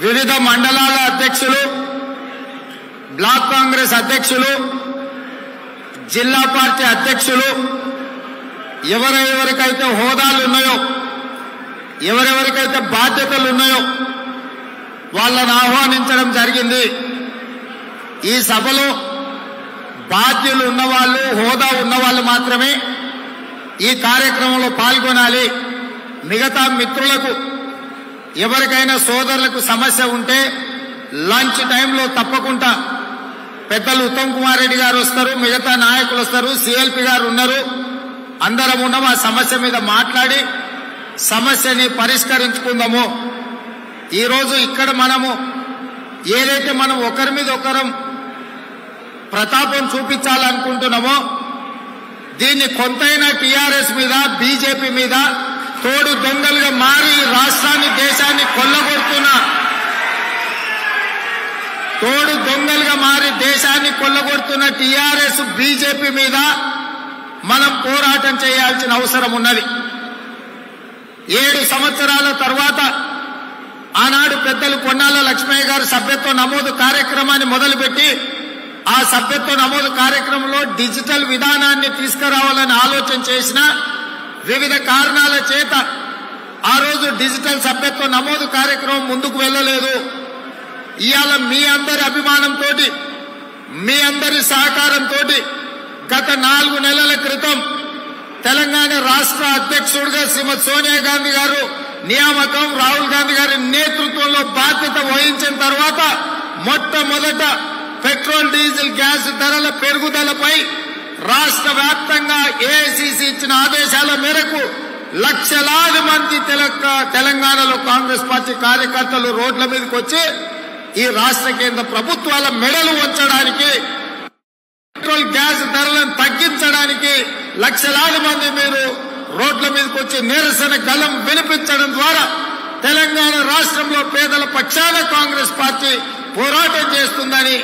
వివిధ మండలాల అధ్యక్షులు, బ్లాక్ కాంగ్రెస్ అధ్యక్షులు, జిల్లా పార్టీ అధ్యక్షులు ఎవరెవరికైతే హోదాలు ఉన్నాయో, ఎవరెవరికైతే బాధ్యతలు ఉన్నాయో వాళ్ళని ఆహ్వానించడం జరిగింది. ఈ సభలో బాధ్యులు ఉన్నవాళ్ళు, హోదా ఉన్నవాళ్ళు మాత్రమే ఈ కార్యక్రమంలో పాల్గొనాలి. మిగతా మిత్రులకు ఎవరికైనా సోదరులకు సమస్య ఉంటే లంచ్ టైంలో తప్పకుండా పెద్దలు ఉత్తమ్ కుమార్ రెడ్డి గారు వస్తారు, మిగతా నాయకులు వస్తారు, సిఎల్పి గారు ఉన్నారు, అందరం ఉన్నాం. ఆ సమస్య మీద మాట్లాడి సమస్యని పరిష్కరించుకుందాము. ఈరోజు ఇక్కడ మనము ఏదైతే మనం ఒకరి మీద ఒకరం ప్రతాపం చూపించాలనుకుంటున్నామో దీన్ని కొంతైనా టీఆర్ఎస్ మీద, బీజేపీ మీద తోడు దొంగలుగా మారి రాష్ట్రాన్ని, దేశాన్ని కొల్లగొడుతున్న టీఆర్ఎస్, బీజేపీ మీద మనం పోరాటం చేయాల్సిన అవసరం ఉన్నది. 7 సంవత్సరాల తర్వాత ఆనాడు పెద్దలు పొన్నాల లక్ష్మయ్య గారు సభ్యత్వ నమోదు కార్యక్రమాన్ని మొదలుపెట్టి ఆ సభ్యత్వ నమోదు కార్యక్రమంలో డిజిటల్ విధానాన్ని తీసుకురావాలని ఆలోచన చేసిన వివిధ కారణాల చేత ఆ రోజు డిజిటల్ సభ్యత్వ నమోదు కార్యక్రమం ముందుకు వెళ్ళలేదు. ఇవాళ మీ అందరి అభిమానంతో, మీ అందరి సహకారంతో గత 4 నెలల క్రితం తెలంగాణ రాష్ట్ర అధ్యక్షుడిగా శ్రీమతి సోనియా గాంధీ గారు నియామకం, రాహుల్ గాంధీ గారి నేతృత్వంలో బాధ్యత వహించిన తర్వాత మొట్టమొదట పెట్రోల్, డీజిల్, గ్యాస్ ధరల పెరుగుదలపై రాష్ట్ర వ్యాప్తంగా ఏఐసిసి ఇచ్చిన ఆదేశాల మేరకు లక్షలాది మంది తెలంగాణలో కాంగ్రెస్ పార్టీ కార్యకర్తలు రోడ్ల మీదకి వచ్చి ఈ రాష్ట్ర కేంద్ర ప్రభుత్వాల మెడలు వంచడానికి, పెట్రోల్, గ్యాస్ ధరలను తగ్గించడానికి లక్షలాది మంది మీరు రోడ్ల మీదకి వచ్చి నిరసన గళం వినిపించడం ద్వారా తెలంగాణ రాష్ట్రంలో పేదల పక్షాన కాంగ్రెస్ పార్టీ పోరాటం చేస్తుందని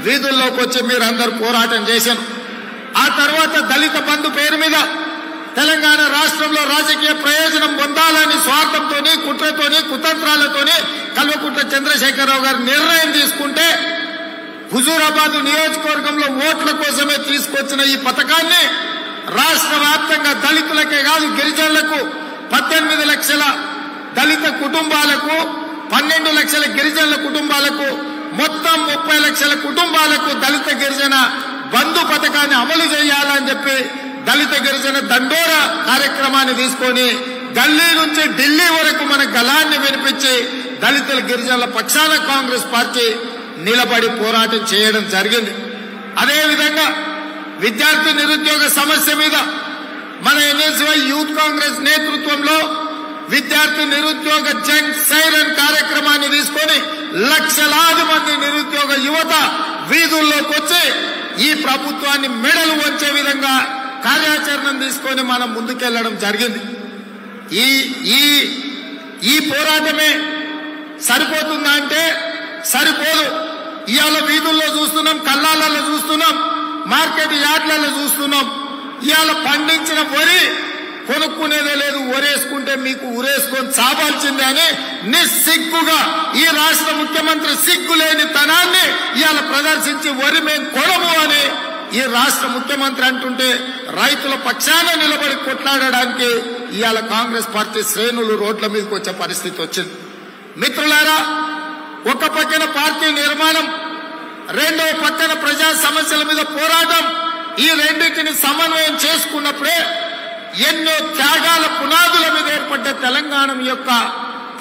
వీధుల్లోకి వచ్చి మీరందరూ పోరాటం చేశారు. ఆ తర్వాత దళిత బంధు పేరు మీద తెలంగాణ రాష్ట్రంలో రాజకీయ ప్రయోజనం పొందాలని స్వార్థంతోని, కుట్రతోని, కుతంత్రాలతోని కల్వకుంట్ల చంద్రశేఖరరావు గారు నిర్ణయం తీసుకుంటే హుజూరాబాద్ నియోజకవర్గంలో ఓట్ల కోసమే తీసుకొచ్చిన ఈ పథకాన్ని రాష్ట్ర వ్యాప్తంగా దళితులకే కాదు, గిరిజనులకు 18 లక్షల దళిత కుటుంబాలకు, 12 లక్షల గిరిజనుల కుటుంబాలకు, మొత్తం 30 లక్షల కుటుంబాలకు దళిత గిరిజన బంధు పథకాన్ని అమలు చేయాలని చెప్పి దళిత గిరిజన దండోరా కార్యక్రమాన్ని తీసుకొని గల్లీ నుంచి ఢిల్లీ వరకు మన గళాన్ని వినిపించి దళితుల గిరిజనుల పక్షాన కాంగ్రెస్ పార్టీ నిలబడి పోరాటం చేయడం జరిగింది. అదేవిధంగా విద్యార్థి నిరుద్యోగ సమస్య మీద మన ఎన్ఎస్వై యూత్ కాంగ్రెస్ నేతృత్వంలో విద్యార్థి నిరుద్యోగ జంగ్ సైరన్ కార్యక్రమాన్ని తీసుకొని లక్షలాది మంది నిరుద్యోగ యువత వీధుల్లోకి వచ్చి ఈ ప్రభుత్వాన్ని మెడలు వంచే విధంగా కార్యాచరణ తీసుకొని మనం ముందుకెళ్లడం జరిగింది. ఈ పోరాటమే సరిపోతుందా అంటే సరిపోదు. ఇవాళ వీధుల్లో చూస్తున్నాం, కల్లాలలో చూస్తున్నాం, మార్కెట్ యార్డ్లలో చూస్తున్నాం. ఇవాళ పండించిన వరి కొనుక్కునేదే లేదు. ఒరేసుకుంటే మీకు ఉరేసుకొని చావాల్సిందే అని నిస్సిగ్గుగా ఈ రాష్ట్ర ముఖ్యమంత్రి సిగ్గులేని తనాన్ని ఇవాళ ప్రదర్శించి వరి మేము కొనము అని ఈ రాష్ట్ర ముఖ్యమంత్రి అంటుంటే రైతుల పక్షాన నిలబడి కొట్లాడడానికి ఇవాళ కాంగ్రెస్ పార్టీ శ్రేణులు రోడ్ల మీదకి వచ్చే పరిస్థితి వచ్చింది. మిత్రులారా, ఒక పక్కన పార్టీ నిర్మాణం, రెండో పక్కన ప్రజా సమస్యల మీద పోరాటం, ఈ రెండింటిని సమన్వయం చేసుకున్నప్పుడే ఎన్నో త్యాగాల పునాదుల మీద ఏర్పడ్డ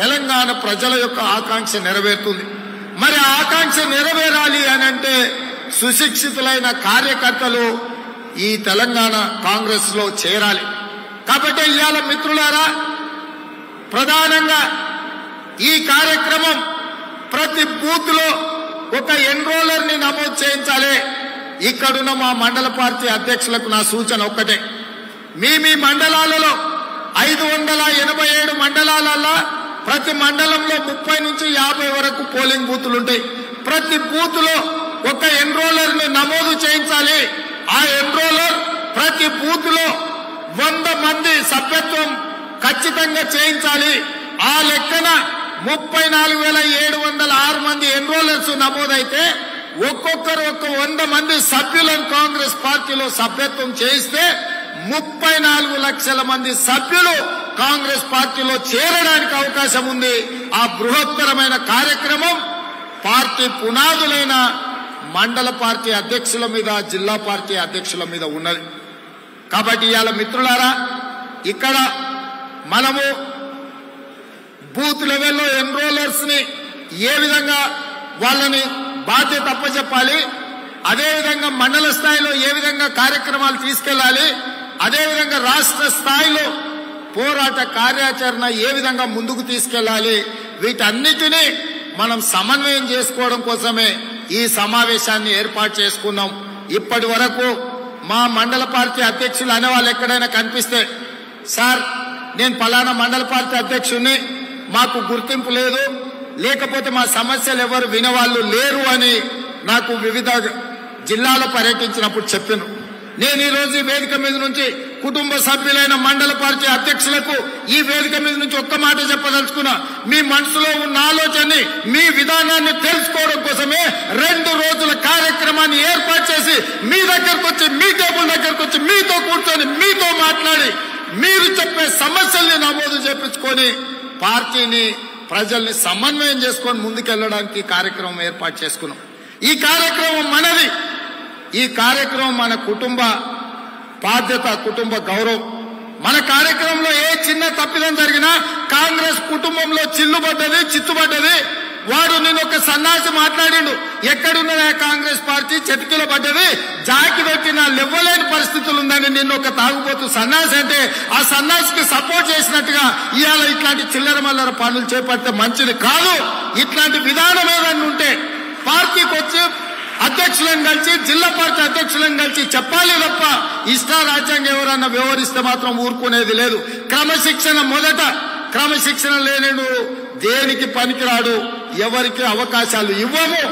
తెలంగాణ ప్రజల యొక్క ఆకాంక్ష నెరవేరుతుంది. మరి ఆకాంక్ష నెరవేరాలి అని అంటే సుశిక్షితులైన కార్యకర్తలు ఈ తెలంగాణ కాంగ్రెస్ లో చేరాలి. కాబట్టి ఇవాళ మిత్రులారా, ప్రధానంగా ఈ కార్యక్రమం ప్రతి బూత్ లో ఒక ఎన్రోలర్ ని నమోదు చేయించాలి. ఇక్కడున్న మా మండల పార్టీ అధ్యక్షులకు నా సూచన ఒక్కటే, మీ మండలాలలో 587 మండలాలలో ప్రతి మండలంలో 30 నుంచి 50 వరకు పోలింగ్ బూతులు ఉంటాయి. ప్రతి బూత్ లో ఒక ఎన్రోలర్ ని నమోదు చేయించాలి. ఆ ఎన్రోలర్ ప్రతి బూత్ లో 100 మంది సభ్యత్వం ఖచ్చితంగా చేయించాలి. ఆ లెక్కన 34,706 మంది ఎన్రోలర్స్ నమోదైతే ఒక్కొక్కరు 100 మంది సభ్యులను కాంగ్రెస్ పార్టీలో సభ్యత్వం చేయిస్తే 34 లక్షల మంది సభ్యులు కాంగ్రెస్ పార్టీలో చేరడానికి అవకాశం ఉంది. ఆ బృహత్తరమైన కార్యక్రమం పార్టీ పునాదులైన మండల పార్టీ అధ్యక్షుల మీద, జిల్లా పార్టీ అధ్యక్షుల మీద ఉన్నది. కాబట్టి ఇవాళ మిత్రులారా, ఇక్కడ మనము బూత్ లెవెల్లో ఎన్రోలర్స్ ని ఏ విధంగా వాళ్ళని బాధ్యత అప్పచెప్పాలి, అదేవిధంగా మండల స్థాయిలో ఏ విధంగా కార్యక్రమాలు తీసుకెళ్లాలి, అదేవిధంగా రాష్ట్ర స్థాయిలో పోరాట కార్యాచరణ ఏ విధంగా ముందుకు తీసుకెళ్లాలి, వీటన్నిటినీ మనం సమన్వయం చేసుకోవడం కోసమే ఈ సమావేశాన్ని ఏర్పాటు చేసుకున్నాం. ఇప్పటి వరకు మా మండల పార్టీ అధ్యక్షులు అనేవాళ్ళు ఎక్కడైనా కనిపిస్తే, సార్ నేను ఫలానా మండల పార్టీ అధ్యక్షుడిని, మాకు గుర్తింపు లేదు, లేకపోతే మా సమస్యలు ఎవరు వినేవాళ్ళు లేరు అని నాకు వివిధ జిల్లాలో పర్యటించినప్పుడు చెప్పాను. నేను ఈ రోజు ఈ వేదిక మీద నుంచి కుటుంబ సభ్యులైన మండల పార్టీ అధ్యక్షులకు ఈ వేదిక మీద నుంచి ఒక్క మాట చెప్పదలుచుకున్నా. మీ మనసులో ఉన్న ఆలోచనని, మీ విధానాన్ని తెలుసుకోవడం కోసమే 2 రోజుల కార్యక్రమాన్ని ఏర్పాటు చేసి మీ దగ్గరకు వచ్చి, మీ టేబుల్ దగ్గరకు వచ్చి మీతో కూర్చొని మీతో మాట్లాడి మీరు చెప్పే సమస్యల్ని నమోదు చేపించుకొని పార్టీని, ప్రజల్ని సమన్వయం చేసుకొని ముందుకెళ్లడానికి కార్యక్రమం ఏర్పాటు చేసుకున్నాం. ఈ కార్యక్రమం మనది. ఈ కార్యక్రమం మన కుటుంబ బాధ్యత, కుటుంబ గౌరవం. మన కార్యక్రమంలో ఏ చిన్న తప్పిదం జరిగినా కాంగ్రెస్ కుటుంబంలో చిచ్చుబడ్డది. వాడు నేను ఒక సన్నాసి మాట్లాడిండు, ఎక్కడున్నదా కాంగ్రెస్ పార్టీ చెతికిల పడ్డది, జాకి పెట్టిన లెవ్వలేని పరిస్థితులు ఉందని నిన్న ఒక తాగుబోతు సన్నాసి అంటే ఆ సన్నాసికి సపోర్ట్ చేసినట్టుగా ఇవాళ ఇట్లాంటి చిల్లర మల్లర పనులు చేపడితే మంచిది కాదు. ఇట్లాంటి విధానం ఏదన్నా ఉంటే పార్టీకి వచ్చి అధ్యక్షులను కలిసి, జిల్లా పార్టీ అధ్యక్షులను కలిసి చెప్పాలి తప్ప ఇష్టారాజ్యంగా ఎవరన్నా వ్యవహరిస్తే మాత్రం ఊరుకునేది లేదు. క్రమశిక్షణ మొదట. క్రమశిక్షణ లేనిడు దేనికి పనికిరాడు, ఎవరికి అవకాశాలు ఇవ్వము.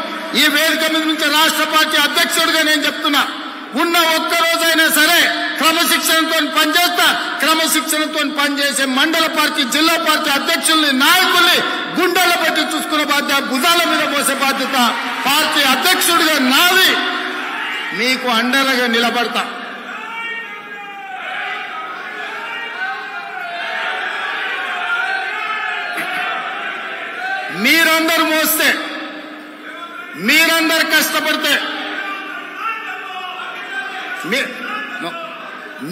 ఈ వేదిక మీద నుంచి రాష్ట్ర పార్టీ అధ్యక్షుడిగా నేను చెప్తున్నా, ఉన్న ఒక్క రోజైనా సరే క్రమశిక్షణతో పనిచేస్తా. క్రమశిక్షణతో పనిచేసే మండల పార్టీ, జిల్లా పార్టీ అధ్యక్షుల్ని, నాయకుల్ని గుండెల పెట్టి చూసుకునే బాధ్యత, భుజాల మీద పోసే బాధ్యత పార్టీ అధ్యక్షుడిగా నాది. మీకు అండగా నిలబడతా. మీరందరూ మోస్తే, మీరందరు కష్టపడితే,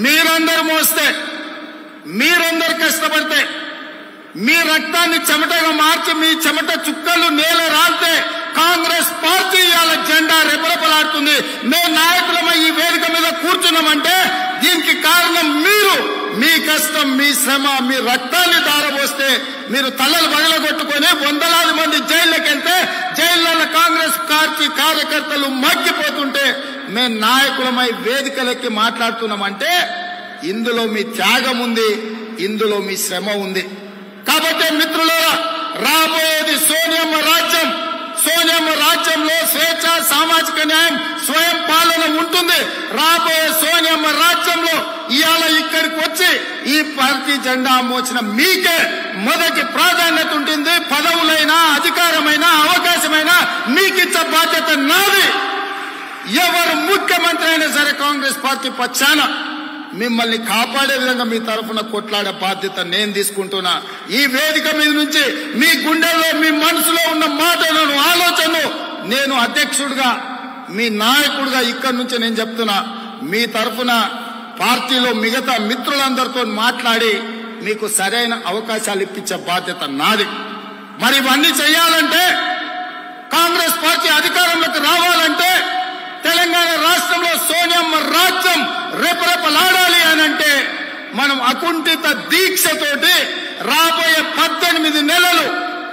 మీరందరూ మోస్తే, మీరందరు కష్టపడితే, మీ రక్తాన్ని చెమటగా మార్చి మీ చెమట చుక్కలు నేల రాల్తే కాంగ్రెస్ పార్టీ ఇవాళ జెండా రెపరెపలాడుతుంది. మేము నాయకులమై ఈ వేదిక మీద కూర్చున్నామంటే దీనికి కారణం మీరు. మీ కష్టం, మీ శ్రమ, మీ రక్తాన్ని దారబోస్తే మీరు తలలు పగలగొట్టుకొని వందలాది మంది జైల్లోకి వెళ్తే జైళ్లలో కాంగ్రెస్ పార్టీ కార్యకర్తలు మగ్గిపోతుంటే మేము నాయకులమై వేదికలెక్కి మాట్లాడుతున్నామంటే ఇందులో మీ త్యాగం ఉంది, ఇందులో మీ శ్రమ ఉంది. కాబట్టి మిత్రులారా, రాబోయేది సోనియమ్మ రాజ్యం. సోనియమ్మ రాజ్యంలో స్వేచ్ఛ, సామాజిక న్యాయం, స్వయం పాలన ఉంటుంది. రాబోయే సోనియమ్మ రాజ్యంలో ఇవాళ ఇక్కడికి వచ్చి ఈ పార్టీ జెండా మోచిన మీకే మొదటి ప్రాధాన్యత ఉంటుంది. పదవులైనా, అధికారమైనా, అవకాశమైనా మీకిచ్చే బాధ్యత నాది. ఎవరు ముఖ్యమంత్రి అయినా సరే కాంగ్రెస్ పార్టీ పక్షాన మిమ్మల్ని కాపాడే విధంగా మీ తరఫున కొట్లాడే బాధ్యత నేను తీసుకుంటున్నా. ఈ వేదిక మీద నుంచి మీ గుండెల్లో, మీ మనసులో ఉన్న మాటలను, ఆలోచనను నేను అధ్యక్షుడిగా, మీ నాయకుడిగా ఇక్కడి నుంచి నేను చెప్తున్నా. మీ తరఫున పార్టీలో మిగతా మిత్రులందరితో మాట్లాడి మీకు సరైన అవకాశాలు ఇప్పించే బాధ్యత నాది. మరి ఇవన్నీ చేయాలంటే, కాంగ్రెస్ పార్టీ అధికారంలోకి రావాలంటే, తెలంగాణ రాష్ట్రంలో సోనియమ్మ రాజ్యం రెపరెపలాడాలి అనంటే మనం అకుంఠిత దీక్షతోటి రాబోయే 18 నెలలు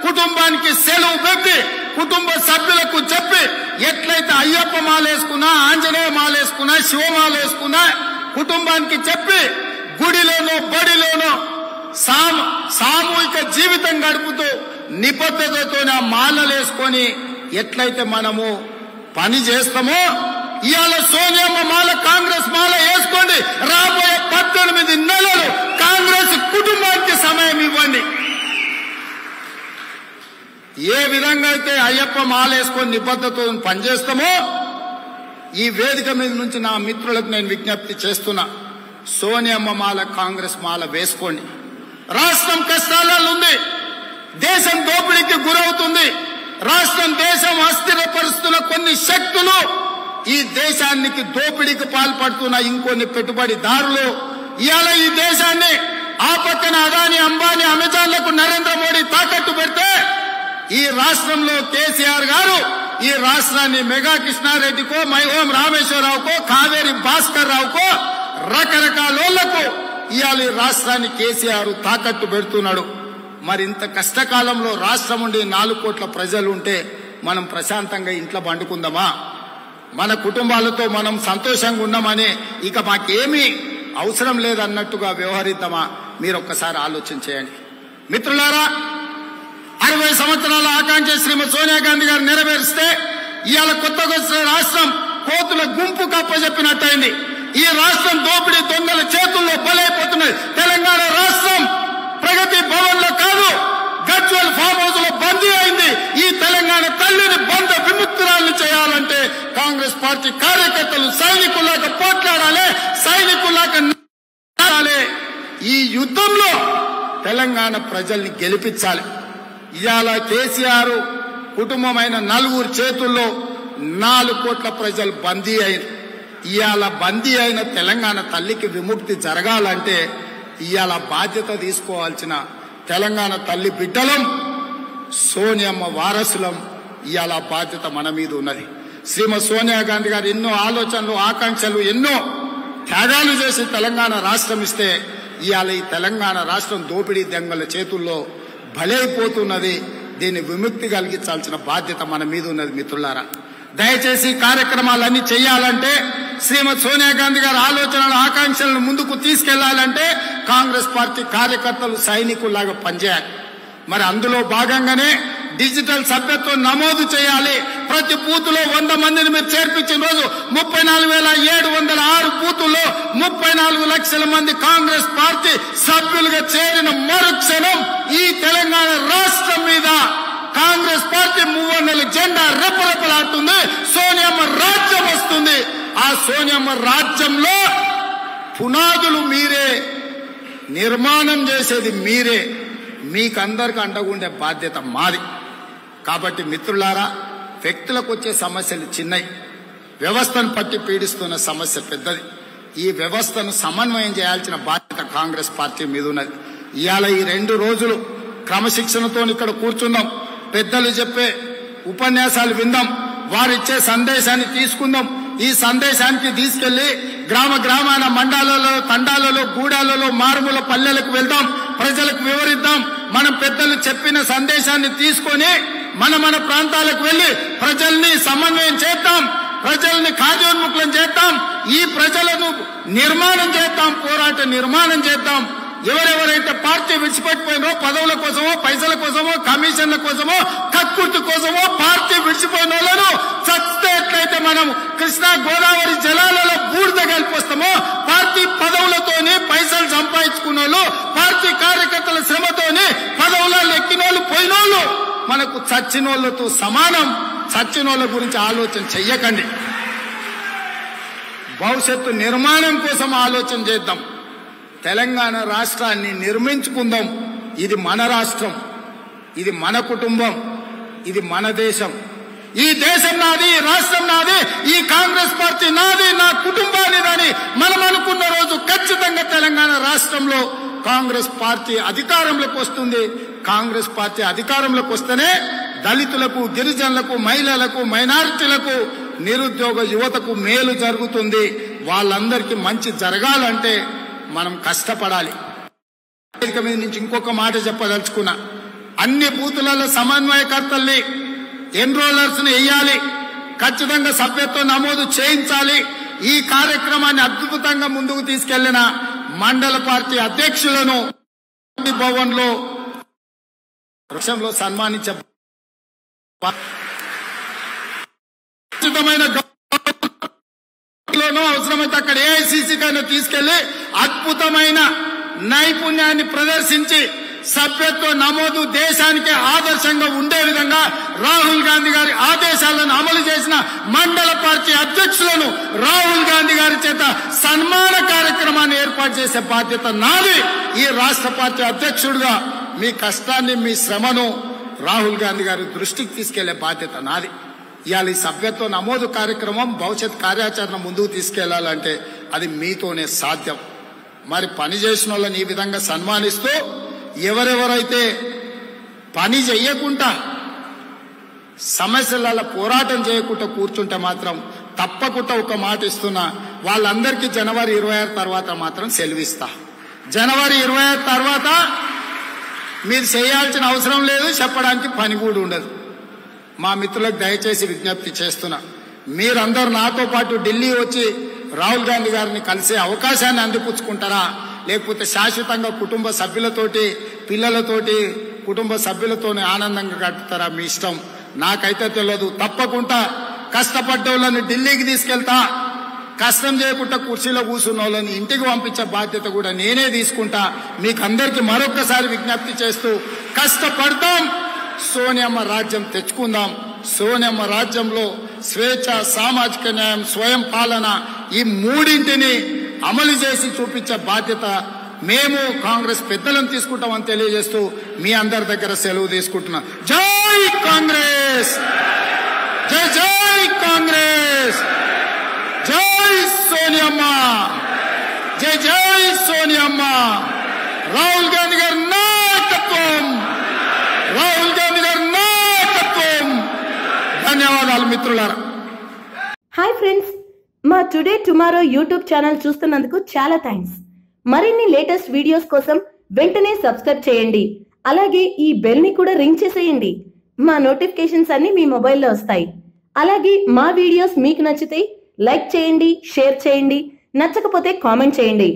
కుటుంబానికి సెలవు పెట్టి, కుటుంబ సభ్యులకు చెప్పి, ఎట్లయితే అయ్యప్ప మాలేసుకున్నా, ఆంజనేయ మాలేసుకున్నా, శివమాలేసుకున్నా కుటుంబానికి చెప్పి గుడిలోనో బడిలోనో సామూహిక జీవితం గడుపుతూ నిబద్ధతతో ఆ మాలలేసుకొని ఎట్లయితే మనము పని చేస్తామో ఇవాళ సోనియమ్మ మాల, కాంగ్రెస్ మాల వేసుకోండి. రాబోయే 18 నెలలు కాంగ్రెస్ కుటుంబానికి సమయం ఇవ్వండి. ఏ విధంగా అయితే అయ్యప్ప మాల వేసుకొని నిబద్ధతతో పనిచేస్తామో ఈ వేదిక మీద నుంచి నా మిత్రులకు నేను విజ్ఞప్తి చేస్తున్నా, సోనియమ్మ మాల కాంగ్రెస్ మాల వేసుకోండి. రాష్ట్రం కష్టాలలో ఉంది, దేశం దోపిడీకి గురవుతుంది, దేశం అస్థిరపరుస్తున్న కొన్ని శక్తులు ఈ దేశానికి దోపిడీకి పాల్పడుతున్న ఇంకొన్ని పెట్టుబడిదారులు ఇవాళ ఈ దేశాన్ని ఆ పక్కన అదాని అంబానీ అమెజాన్లకు నరేంద్ర మోడీ తాకట్టు పెడితే ఈ రాష్ట్రంలో కేసీఆర్ గారు ఈ రాష్ట్రాన్ని మెగా కృష్ణారెడ్డికో మైహోం రామేశ్వరరావుకో కావేరి భాస్కర్ రావుకో రకరకాలకు ఇవాళ ఈ రాష్ట్రాన్ని కేసీఆర్ తాకట్టు పెడుతున్నాడు. మరి ఇంత కష్టకాలంలో రాష్ట్రం ఉండి 4 కోట్ల ప్రజలు ఉంటే మనం ప్రశాంతంగా ఇంట్లో పండుకుందామా? మన కుటుంబాలతో మనం సంతోషంగా ఉన్నామని ఇక మాకేమీ అవసరం లేదన్నట్టుగా వ్యవహరిద్దామా? మీరు ఒక్కసారి ఆలోచన చేయండి మిత్రులారా. 60 సంవత్సరాల ఆకాంక్ష శ్రీమతి సోనియా గాంధీ గారు నెరవేరిస్తే ఇవాళ కొత్తగా వచ్చిన రాష్ట్రం కోతుల గుంపు కప్పచెప్పినట్టయింది. ఈ రాష్ట్రం దోపిడీ దొంగల చేతుల్లో బలైపోతున్నది. తెలంగాణ రాష్ట్రం ప్రగతి భవన్ లో కాదు, గజ్వెల్ ఫామ్ హౌస్ లో బందీ అయింది. ఈ తెలంగాణ తల్లిని బంధ విముక్తురాలను చేయాలంటే కాంగ్రెస్ పార్టీ కార్యకర్తలు సైనికులాగా పోట్లాడాలి, సైనికులాగా. ఈ యుద్ధంలో తెలంగాణ ప్రజల్ని గెలిపించాలి. ఇవాళ కేసీఆర్ కుటుంబమైన 4 చేతుల్లో 4 కోట్ల ప్రజలు బందీ అయ్యారు. ఇవాళ బందీ అయిన తెలంగాణ తల్లికి విముక్తి జరగాలంటే ఇవాళ బాధ్యత తీసుకోవాల్సిన తెలంగాణ తల్లి బిడ్డలం, సోనియమ్మ వారసులం. ఇవాళ బాధ్యత మన మీద ఉన్నది. శ్రీమతి సోనియా గాంధీ గారు ఎన్నో ఆలోచనలు, ఆకాంక్షలు, ఎన్నో త్యాగాలు చేసి తెలంగాణ రాష్ట్రం ఇస్తే ఇవాళ ఈ తెలంగాణ రాష్ట్రం దోపిడీ దొంగల చేతుల్లో బలైపోతున్నది. దీన్ని విముక్తి కలిగించాల్సిన బాధ్యత మన మీద ఉన్నది. మిత్రులారా, దయచేసి కార్యక్రమాలన్నీ చేయాలంటే, శ్రీమతి సోనియా గాంధీ గారి ఆలోచనలు, ఆకాంక్షలను ముందుకు తీసుకెళ్లాలంటే కాంగ్రెస్ పార్టీ కార్యకర్తలు సైనికుల్లాగా పనిచేయాలి. మరి అందులో భాగంగానే డిజిటల్ సభ్యత్వం నమోదు చేయాలి. ప్రతి బూతులో 100 మందిని మీరు చేర్పించిన రోజు 34,706 బూతుల్లో 34 లక్షల మంది కాంగ్రెస్ పార్టీ సభ్యులుగా చేరిన మరుక్షణం ఈ తెలంగాణ రాష్ట్రం మీద కాంగ్రెస్ పార్టీ 3 నెలల జెండా రెపరెపలాడుతుంది. సోనియమ్మ రాజ్యం వస్తుంది. ఆ సోనియమ్మ రాజ్యంలో పునాదులు మీరే, నిర్మాణం చేసేది మీరే. మీకందరికి అండగుండే బాధ్యత మాది. కాబట్టి మిత్రులారా, వ్యక్తులకు వచ్చే సమస్యలు చిన్నవి, వ్యవస్థను పట్టి పీడిస్తున్న సమస్య పెద్దది. ఈ వ్యవస్థను సమన్వయం చేయాల్సిన బాధ్యత కాంగ్రెస్ పార్టీ మీద ఉన్నది. ఇవాళ ఈ 2 రోజులు క్రమశిక్షణతో ఇక్కడ కూర్చుందాం, పెద్దలు చెప్పే ఉపన్యాసాలు విందాం, వారిచ్చే సందేశాన్ని తీసుకుందాం. ఈ సందేశానికి తీసుకెళ్లి గ్రామాన, మండలాలలో, తండాలలో, గూడాలలో, మారుమూల పల్లెలకు వెళ్దాం, ప్రజలకు వివరిద్దాం. మనం పెద్దలు చెప్పిన సందేశాన్ని తీసుకొని మన ప్రాంతాలకు వెళ్లి ప్రజల్ని సమన్వయం చేద్దాం, ప్రజల్ని కార్యోన్ముఖులను చేద్దాం, ఈ ప్రజలను నిర్మాణం చేద్దాం, పోరాట నిర్మాణం చేద్దాం. ఎవరెవరైతే పార్టీ విడిచిపెట్టిపోయినో పదవుల కోసమో, పైసల కోసమో, కమిషన్ల కోసమో, కక్కుర్తి కోసమో పార్టీ విడిచిపోయిన వాళ్ళను చస్తే ఎట్లయితే మనం కృష్ణా గోదావరి జలాలలో బూడిద కలిపొస్తామో, పార్టీ పదవులతోని పైసలు సంపాదించుకున్న వాళ్ళు, పార్టీ కార్యకర్తల శ్రమతోని పదవులలో ఎక్కినోళ్ళు, పోయినోళ్ళు మనకు చచ్చినోళ్లతో సమానం. చచ్చినోళ్ళ గురించి ఆలోచన చెయ్యకండి. భవిష్యత్తు నిర్మాణం కోసం ఆలోచన చేద్దాం. తెలంగాణ రాష్ట్రాన్ని నిర్మించుకుందాం. ఇది మన రాష్ట్రం, ఇది మన కుటుంబం, ఇది మన దేశం. ఈ దేశం నాది, ఈ రాష్ట్రం నాది, ఈ కాంగ్రెస్ పార్టీ నాది, నా కుటుంబానిదని మనం అనుకున్న రోజు ఖచ్చితంగా తెలంగాణ రాష్ట్రంలో కాంగ్రెస్ పార్టీ అధికారంలోకి వస్తుంది. కాంగ్రెస్ పార్టీ అధికారంలోకి వస్తేనే దళితులకు, గిరిజనులకు, మహిళలకు, మైనారిటీలకు, నిరుద్యోగ యువతకు మేలు జరుగుతుంది. వాళ్ళందరికీ మంచి జరగాలంటే మనం కష్టపడాలి. వేదిక మీద నుంచి ఇంకొక మాట చెప్పదలుచుకున్నా, అన్ని బూతులలో సమన్వయకర్తల్ని, ఎన్రోలర్స్ ని వేయాలి, ఖచ్చితంగా సభ్యత్వం నమోదు చేయించాలి. ఈ కార్యక్రమాన్ని అద్భుతంగా ముందుకు తీసుకెళ్లిన మండల పార్టీ అధ్యక్షులను భవన్ లో సన్మానించ అవసరమైతే అక్కడ ఏఐసిసి కైనా తీసుకెళ్లి అద్భుతమైన నైపుణ్యాన్ని ప్రదర్శించి సభ్యత్వ నమోదు దేశానికి ఆదర్శంగా ఉండే విధంగా రాహుల్ గాంధీ గారి ఆదేశాలను అమలు చేసిన మండల పార్టీ అధ్యక్షులను రాహుల్ గాంధీ గారి చేత సన్మాన కార్యక్రమాన్ని ఏర్పాటు చేసే బాధ్యత నాది. ఈ రాష్ట్ర పార్టీ అధ్యక్షుడిగా మీ కష్టాన్ని మీ శ్రమను రాహుల్ గాంధీ గారి దృష్టికి తీసుకెళ్లే బాధ్యత నాది. ఇవాళ ఈ సభ్యత్వ నమోదు కార్యక్రమం భవిష్యత్ కార్యాచరణ ముందుకు తీసుకెళ్లాలంటే అది మీతోనే సాధ్యం. మరి పని చేసిన వాళ్ళని ఈ విధంగా సన్మానిస్తూ ఎవరెవరైతే పని చేయకుండా సమస్యల పోరాటం చేయకుండా కూర్చుంటే మాత్రం తప్పకుండా ఒక మాట ఇస్తున్నా, వాళ్ళందరికీ జనవరి 26 తర్వాత మాత్రం సెలవిస్తా. జనవరి 26 తర్వాత మీరు చేయాల్సిన అవసరం లేదు, చెప్పడానికి పని కూడా ఉండదు. మా మిత్రులకు దయచేసి విజ్ఞప్తి చేస్తున్నా, మీరందరూ నాతో పాటు ఢిల్లీ వచ్చి రాహుల్ గాంధీ గారిని కలిసే అవకాశాన్ని అందిపుచ్చుకుంటారా, లేకపోతే శాశ్వతంగా కుటుంబ సభ్యులతోటి పిల్లలతోటి కుటుంబ సభ్యులతోనే ఆనందంగా గడుపుతారా, మీ ఇష్టం. నాకైతే తెలియదు. తప్పకుండా కష్టపడ్డ వాళ్ళని ఢిల్లీకి తీసుకెళ్తా, కష్టం చేయకుండా కుర్చీలో కూర్చున్న వాళ్ళని ఇంటికి పంపించే బాధ్యత కూడా నేనే తీసుకుంటా. మీకు అందరికీ మరొకసారి విజ్ఞప్తి చేస్తూ కష్టపడతాం, సోనియమ్మ రాజ్యం తెచ్చుకుందాం. సోనియమ్మ రాజ్యంలో స్వేచ్ఛ, సామాజిక న్యాయం, స్వయం పాలన ఈ మూడింటిని అమలు చేసి చూపించే బాధ్యత మేము కాంగ్రెస్ పెద్దలను తీసుకుంటామని తెలియజేస్తూ మీ అందరి దగ్గర సెలవు తీసుకుంటున్నా. జై కాంగ్రెస్, జై జై కాంగ్రెస్, జై సోనియమ్మ, జై జై సోనియమ్మ. రాహుల్ గాంధీ గారి నాయకత్వం, రాహుల్ గాంధీ గారి నాయకత్వం. ధన్యవాదాలు మిత్రులారా. హాయ్ ఫ్రెండ్స్, మా టుడే టుమారో యూట్యూబ్ ఛానల్ చూస్తున్నందుకు చాలా థ్యాంక్స్. మరిన్ని లేటెస్ట్ వీడియోస్ కోసం వెంటనే సబ్స్క్రైబ్ చేయండి. అలాగే ఈ బెల్ ని కూడా రింగ్ చేసేయండి. మా నోటిఫికేషన్స్ అన్ని మీ మొబైల్లో వస్తాయి. అలాగే మా వీడియోస్ మీకు నచ్చితే లైక్ చేయండి, షేర్ చేయండి, నచ్చకపోతే కామెంట్ చేయండి.